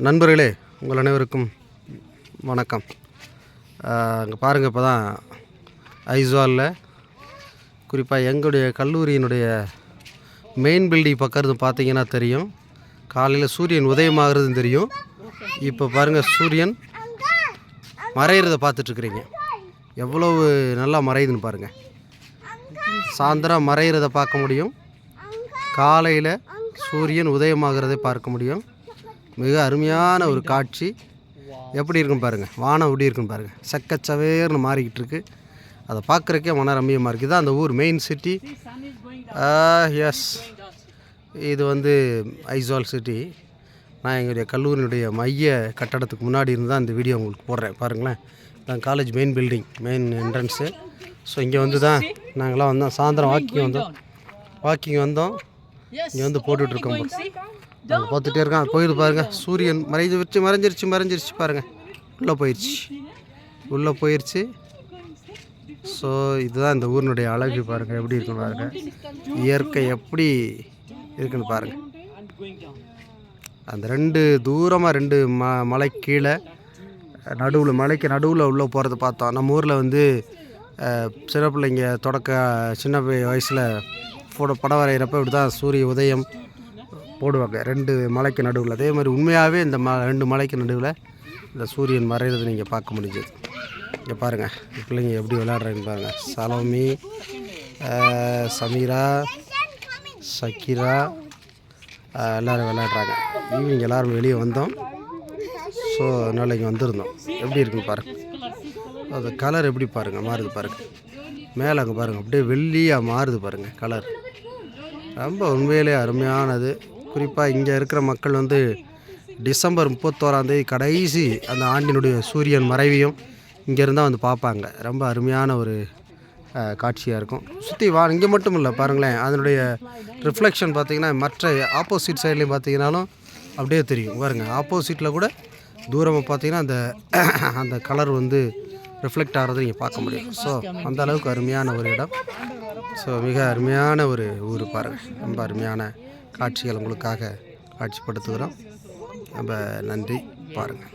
நண்பர்களே, உங்கள் அனைவருக்கும் வணக்கம். அங்கே பாருங்கள், இப்போ தான் ஐஸ்வாலில் குறிப்பாக எங்களுடைய கல்லூரியினுடைய மெயின் பில்டிங் பக்கம் பார்த்தீங்கன்னா தெரியும். காலையில் சூரியன் உதயமாகிறதுன்னு தெரியும். இப்போ பாருங்கள், சூரியன் மறைகிறத பார்த்துட்ருக்குறீங்க. எவ்வளவு நல்லா மறையுதுன்னு பாருங்கள். சாயந்தரம் மறைகிறத பார்க்க முடியும், காலையில் சூரியன் உதயமாகிறதை பார்க்க முடியும். மிக அருமையான ஒரு காட்சி. எப்படி இருக்குன்னு பாருங்கள், வானம் எப்படி இருக்குன்னு பாருங்கள். சக்கச்சவேர்னு மாறிக்கிட்டு இருக்குது. அதை பார்க்குறக்கே மன ரம்மியமாக இருக்குது. தான் அந்த ஊர் மெயின் சிட்டி. எஸ், இது வந்து ஐஸ்வால் சிட்டி. நான் எங்களுடைய கல்லூரியினுடைய மைய கட்டடத்துக்கு முன்னாடி இருந்து தான் இந்த வீடியோ உங்களுக்கு போடுறேன். பாருங்களேன், தான் college main building, main entrance. So இங்கே வந்து தான் நாங்களாம் வந்தோம். சாயந்தரம் வாக்கிங் வந்தோம். இங்கே வந்து போட்டுட்ருக்கோம். அங்கே பார்த்துட்டே இருக்கான். போயிடு பாருங்கள், சூரியன் மறைஞ்சிருச்சு பாருங்கள். உள்ளே போயிடுச்சு. ஸோ இதுதான் இந்த ஊரினுடைய அழகு. பாருங்கள் எப்படி இருக்குன்னு பாருங்கள். இயற்கை எப்படி இருக்குன்னு பாருங்கள். அந்த ரெண்டு மலை கீழே மலைக்கு நடுவில் உள்ளே போகிறத பார்த்தோம். நம்ம ஊரில் வந்து சின்ன பிள்ளைங்க சின்ன வயசில் படம் வரைகிறப்ப இப்படி தான் சூரிய உதயம் போடுவாங்க, 2 மலைக்கு நடுவில். அதே மாதிரி உண்மையாகவே இந்த 2 மலைக்கு நடுவில் இந்த சூரியன் மறைகிறது நீங்கள் பார்க்க முடிஞ்சது. இங்கே பாருங்கள், பிள்ளைங்க எப்படி விளையாடுறாங்கன்னு பாருங்கள். சலோமி, சமீரா, சக்கீரா எல்லோரும் விளையாடுறாங்க. ஈவினிங் எல்லோரும் வெளியே வந்தோம். ஸோ அதனால் இங்கே வந்திருந்தோம். எப்படி இருக்குன்னு பாருங்கள். அது கலர் எப்படி பாருங்கள், மாறுது பாருங்கள். மேலே அங்கே பாருங்கள், அப்படியே வெள்ளியாக மாறுது பாருங்கள் கலர். ரொம்ப உண்மையிலே அருமையானது. குறிப்பாக இங்கே இருக்கிற மக்கள் வந்து டிசம்பர் 31 கடைசி அந்த ஆண்டினுடைய சூரியன் மறைவையும் இங்கேருந்தால் வந்து பார்ப்பாங்க. ரொம்ப அருமையான ஒரு காட்சியாக இருக்கும். சுற்றி இங்கே மட்டும் இல்லை பாருங்களேன், அதனுடைய ரிஃப்ளெக்ஷன் பார்த்திங்கன்னா மற்ற ஆப்போசிட் சைட்லேயும் பார்த்திங்கனாலும் அப்படியே தெரியும் பாருங்கள். ஆப்போசிட்டில் கூட தூரமாக பார்த்திங்கன்னா அந்த கலர் வந்து ரிஃப்ளெக்ட் ஆகிறத நீங்கள் பார்க்க முடியும். ஸோ அந்த அளவுக்கு அருமையான ஒரு இடம். ஸோ மிக அருமையான ஒரு ஊர் பாருங்கள். ரொம்ப அருமையான காட்சிகள் உங்களுக்காக காட்சிப்படுத்துகிறோம். ரொம்ப நன்றி. பாருங்கள்.